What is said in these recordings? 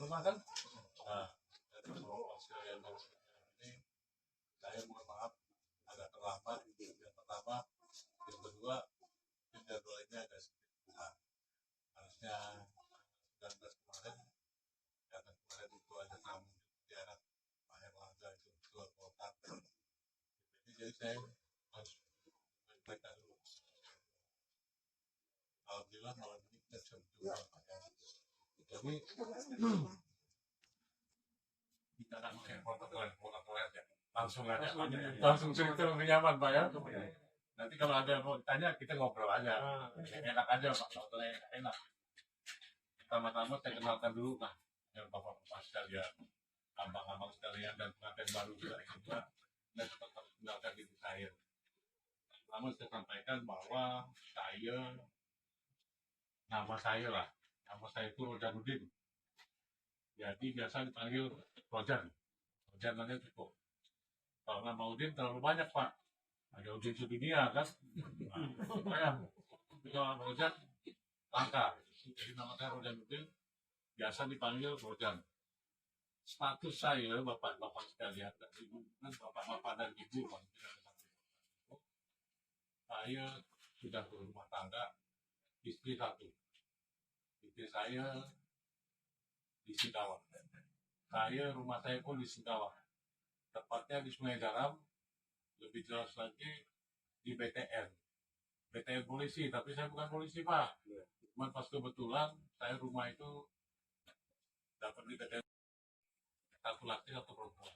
rumah kan. Nah, dari hasil yang ini saya mohon maaf agak terlambat. Yang pertama, yang kedua jadwalnya agak sedikit harusnya 19 kemarin, karena kemarin itu ada tamu di anak Pak Erlangga itu keluar kota. Jadi saya harus menyampaikan dulu. Alhamdulillah malam ini kita jam 2. Jadi kita akan pakai protokol ya. Langsung cerita lebih nyaman Pak ya. Nanti kalau ada mau tanya kita ngobrol aja. Enak aja Pak, soalnya enak. Pertama-tama saya kenalkan dulu Pak, yang bapak-bapak sekalian, abang-abang sekalian dan pengantin baru juga dan tetap kenalkan diri saya. Pertama saya sampaikan bahwa nama saya itu Rojanuddin. Jadi biasa dipanggil Rojan. Rojan namanya cukup. Kalau nama Udin terlalu banyak Pak. Ada Udin sedunia kan. Kalau nama Rojan langka. Jadi nama saya Rojanuddin. Biasa dipanggil Rojan. Status saya bapak-bapak sekalian dan ibu, bapak-bapak dan ibu, saya sudah berumah tangga, istri 1. Istri saya di Singkawang. Rumah saya pun di Singkawang. Tepatnya di Sungai Garam, lebih jelas lagi di BTN. BTN polisi, tapi saya bukan polisi Pak. Cuma pas kebetulan saya rumah itu dapat di BTN. Satu laki satu perempuan.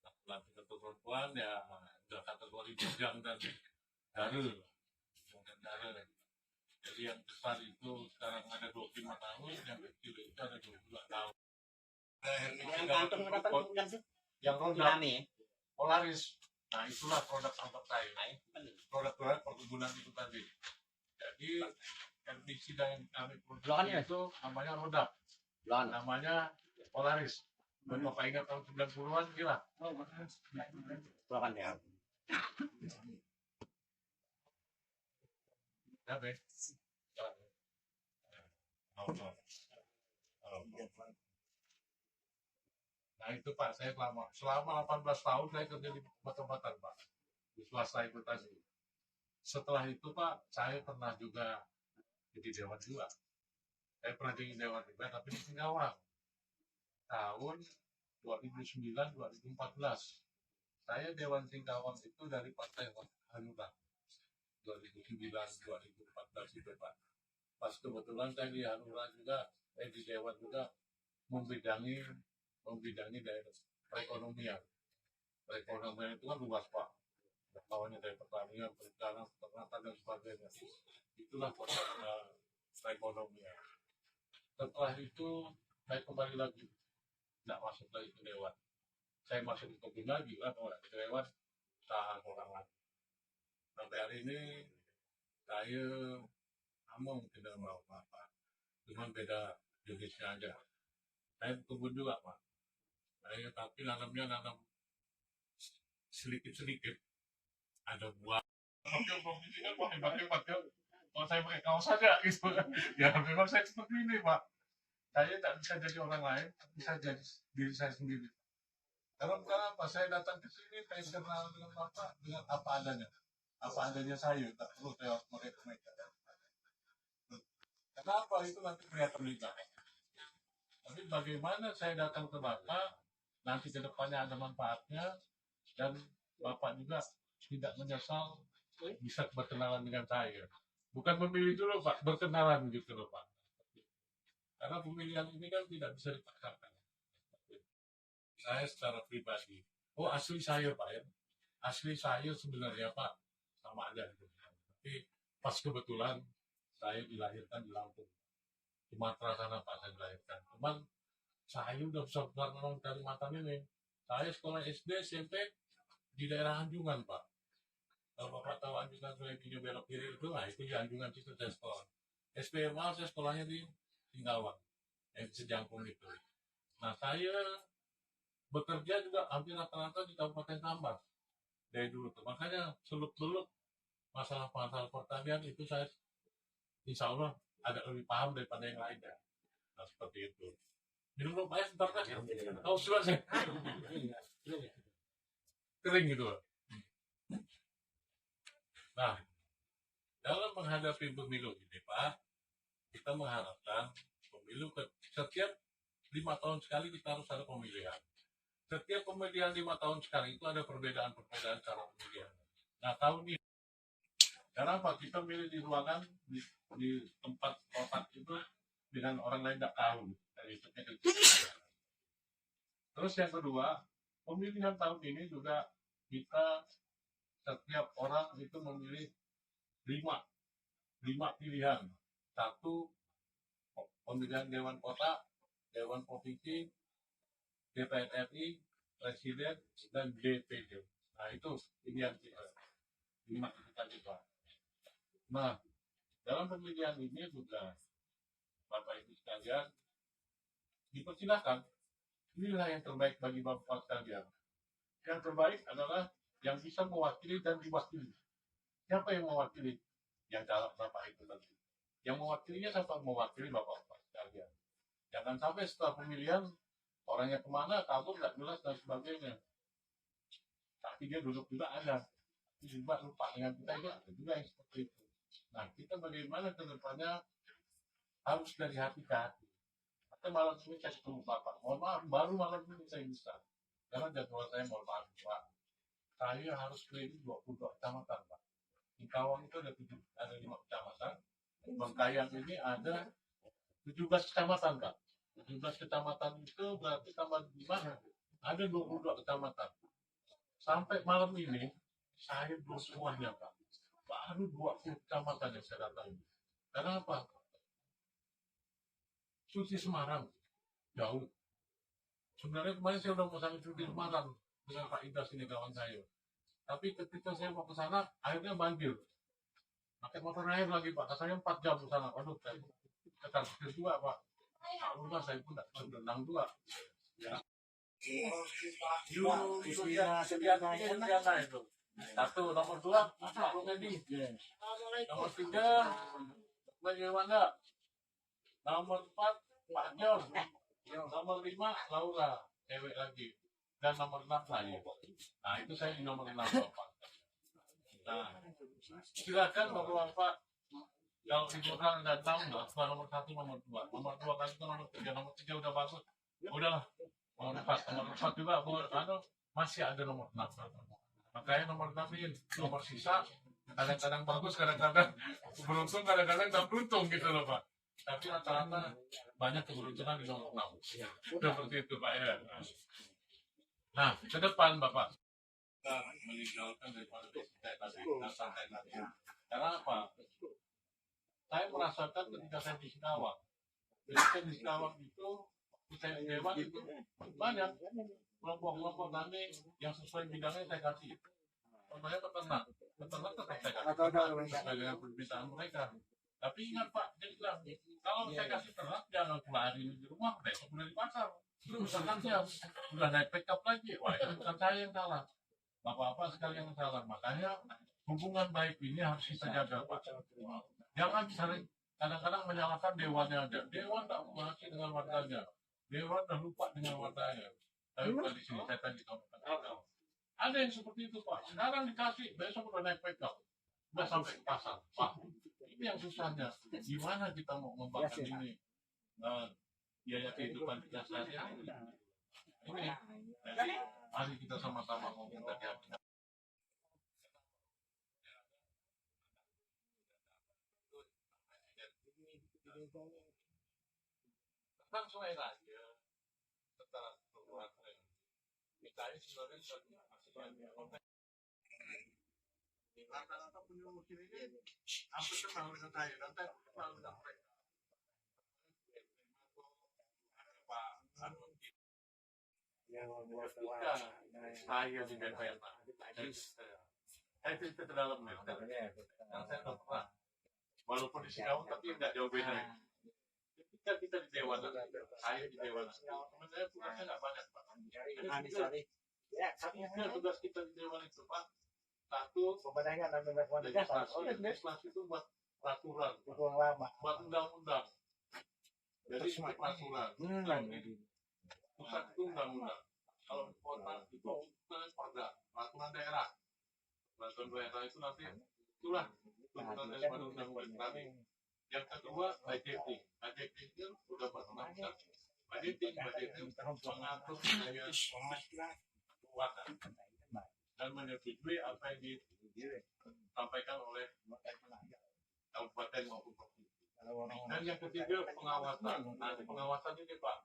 Satu laki satu perempuan ya sudah kategori bujang dan darul. Jadi yang besar itu sekarang ada 25 tahun, yang kecil itu ada 22 tahun. Yang produk Polaris. Nah itulah produk sampai saya. Produk perkebunan itu tadi. Jadi herbisida yang kami produksi itu namanya Rodak. Namanya Polaris. Bapak ingat tahun 90-an gila? Silakan ya. Nah itu Pak, saya selama 18 tahun saya kerja di obat-obatan Pak, di swasta itu tadi. Setelah itu Pak, saya pernah juga jadi dewan juga. Saya pernah jadi dewan juga, tapi di Singkawang. Tahun 2009-2014. Saya Dewan Singkawang itu dari Partai Hanura. 2009-2014 itu Pak. Pas kebetulan saya di Hanura juga, saya di Dewan juga membidangi daerah perekonomian. Perekonomian itu kan luas Pak. Kawannya dari pertanian, perikanan, peternakan dan sebagainya. Itulah perekonomian. Setelah itu saya kembali lagi, tidak masuk lagi ke Dewan. Saya masuk ke kebun lagi kan, ke Dewan usaha orang lagi. Sampai hari ini saya ngomong tidak mau apa, cuma beda jenisnya aja. Saya kebun juga Pak. Saya tapi nanam sedikit. Ada buah. Provinsi kan wah hebat ya. Kalau saya pakai kaos saja gitu. Ya memang saya seperti ini Pak. Saya tak bisa jadi orang lain, bisa jadi diri saya sendiri. Karena apa? Saya datang ke sini, saya kenal dengan Bapak dengan apa adanya. Apa adanya saya, tak perlu saya mereka. Kenapa itu nanti kelihatan juga. Tapi bagaimana saya datang ke Bapak, nanti ke depannya ada manfaatnya, dan Bapak juga tidak menyesal bisa berkenalan dengan saya. Bukan memilih dulu Pak, berkenalan gitu loh Pak. Karena pemilihan ini kan tidak bisa dipaksakan. Saya secara pribadi, asli saya Pak ya, asli saya sebenarnya Pak sama aja gitu. Tapi pas kebetulan saya dilahirkan di Lampung, Sumatera sana Pak saya dilahirkan. Cuman saya udah besar orang Kalimantan ini. Saya sekolah SD, SMP di daerah Anjungan Pak. Kalau Bapak tahu Anjungan Sungai belok kiri itu, nah itu di Anjungan situ saya sekolah. SPMA saya sekolahnya di Singkawang, yang sejangkung itu. Nah saya bekerja juga hampir rata-rata di Kabupaten Tambak dari dulu tuh. Makanya seluk-beluk masalah pertanian itu saya insya Allah agak lebih paham daripada yang lainnya. Nah seperti itu. Minum dulu Pak, sebentar kan. Oh, sudah saya. Kering gitu. Nah, dalam menghadapi pemilu ini Pak, kita mengharapkan pemilu setiap 5 tahun sekali kita harus ada pemilihan. Setiap pemilihan 5 tahun sekali itu ada perbedaan-perbedaan cara pemilihan. Nah, tahun ini karena apa? Kita milih di ruangan di tempat kotak itu dengan orang lain tidak tahu. Terus yang kedua, pemilihan tahun ini juga kita setiap orang itu memilih lima pilihan. Satu, pemilihan Dewan Kota, Dewan Provinsi, DPR RI, Presiden, dan DPD. Nah itu pilihan kita. 5 kita juga. Nah, dalam pemilihan ini juga Bapak Ibu sekalian dipersilakan pilihlah yang terbaik bagi Bapak sekalian. Yang terbaik adalah yang bisa mewakili dan diwakili. Siapa yang mewakili? Yang calon Bapak itu nanti. Yang mewakilinya siapa? Mewakili Bapak sekalian. Jangan sampai setelah pemilihan orangnya kemana, kabur nggak jelas dan sebagainya. Tapi dia duduk juga ada. Juga lupa dengan kita itu ada juga yang seperti itu. Nah, kita bagaimana ke depannya harus dari hati ke hati. Atau malam ini saya ketemu Bapak. Mohon maaf, baru malam ini saya bisa. Karena jadwal saya mohon maaf, Pak. Saya harus keliling 22 kecamatan, Pak. Di Kawang itu ada 5 kecamatan. Bengkayang ini ada 17 kecamatan, Pak. 17 kecamatan itu berarti tambah 5, ada 22 kecamatan. Sampai malam ini, saya belum semuanya, Pak. Baru 20 kecamatan yang saya datangi. Karena apa? Cuci Semarang, jauh. Sebenarnya kemarin saya udah mau sampai cuci Semarang dengan Pak Idas ini kawan saya. Tapi ketika saya mau ke sana, akhirnya banjir. Pakai motor air lagi, Pak. Katanya 4 jam ke sana. Waduh, saya ketar juga, Pak. Udah, saya pun tidak berenang juga. Ya. Itu. Satu, nomor 2, Pak Rumedi. Nomor 3, bagaimana? Nomor 4, Pak John. Nomor 5, Laura, cewek lagi. Dan nomor 6 saya. Nah, itu saya di nomor 6, Bapak. Nah, silakan Bapak-Bapak. Kalau di orang nggak tahu nggak, nomor 1, nomor 2. Nomor 2 kan itu nomor 3. Nomor 3 udah bagus. Udahlah. Nomor 4 juga masih ada nomor 6. Makanya nomor 6 ini nomor sisa kadang-kadang bagus, kadang-kadang beruntung, kadang-kadang nggak beruntung gitu loh Pak. Tapi rata-rata banyak keberuntungan di nomor 6. Seperti itu Pak ya. Nah, ke depan Bapak kita meninggalkan daripada santai tadi. Karena apa? Saya merasakan ketika saya di Singkawang. Ketika di Singkawang itu saya dewan itu banyak kelompok-kelompok tani yang sesuai bidangnya saya kasih. Contohnya peternak tetap saya kasih sesuai dengan permintaan mereka. Tapi ingat Pak, dia bilang kalau saya kasih ternak jangan lari di rumah, besok beli di pasar. Misalkan saya sudah naik pick up lagi, wah itu bukan saya yang salah. Bapak-bapak sekalian yang salah. Makanya hubungan baik ini harus kita jaga Pak. Jangan sering kadang-kadang menyalahkan dewannya aja. Dewan tak mengerti dengan warganya. Dewan dah lupa dengan warganya. Tapi bukan di sini saya tadi sampaikan. Ada yang seperti itu Pak. Sekarang dikasih, besok udah naik pick up, udah sampai ke pasar. Pak, ini yang susahnya. Gimana kita mau membangun ini? Biaya kehidupan kita sehari-hari. Ini, jadi mari kita sama-sama mau minta diambil. Tentang Sungai Raya, setelah keluar kita ini sebenarnya masih banyak rata-rata punya musim ini hampir kenal dengan saya dan saya kenal dengan mereka. Saya di DPR, saya itu ke dalam dan saya terpaksa walaupun di Singkawang tapi nggak jauh beda. Ketika kita di Dewan, saya di Dewan, teman saya tugasnya nggak banyak Pak. Jadi tugas kita di Dewan itu Pak, satu legislasi itu buat peraturan, buat undang-undang. Jadi itu peraturan. Pusat itu undang-undang. Kalau kota itu peraturan daerah. Peraturan daerah itu nanti itulah tuntutan daripada undang-undang tadi. Yang kedua, budgeting. Budgeting itu sudah bertanggung. Budgeting mengatur biaya keuangan dan menyetujui apa yang disampaikan oleh kabupaten maupun provinsi. Dan yang ketiga, pengawasan. Nah, pengawasan ini Pak,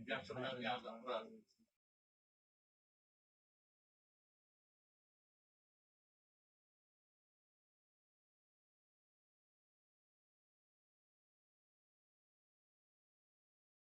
yang sebenarnya agak berat.